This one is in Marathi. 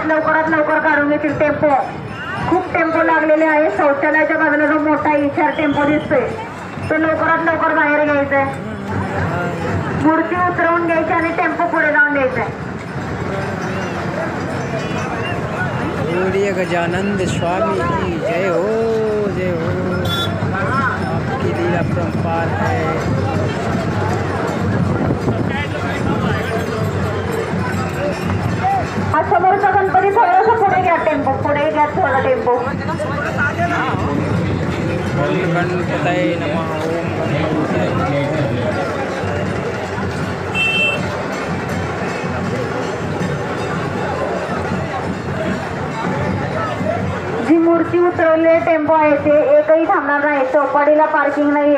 लवकरात लवकर काढून घेतील टेम्पो. खूप टेम्पो लागलेले आहे. शौचालयाच्या बाजूला जो मोठा इचार टेम्पो दिसतोय तो लवकरात लवकर बाहेर घ्यायचा आहे. मूर्ती उतरवून घ्यायची आणि टेम्पो पुढे जाऊन द्यायचा. बोलिए गजानंद स्वामी की जय हो, जय हो. आपकी लीला परंपार है. हा समोरचा गणपती थोडासा पुढे घ्या. टेम्पो पुढे घ्या. थोडा टेम्पो. ओम गणपतये नमः. ओम गणपतये नमः. जी मूर्ती उतरवलेले टेम्पो आहे ते एकही थांबणार नाही. चौपाटीला पार्किंग नाही.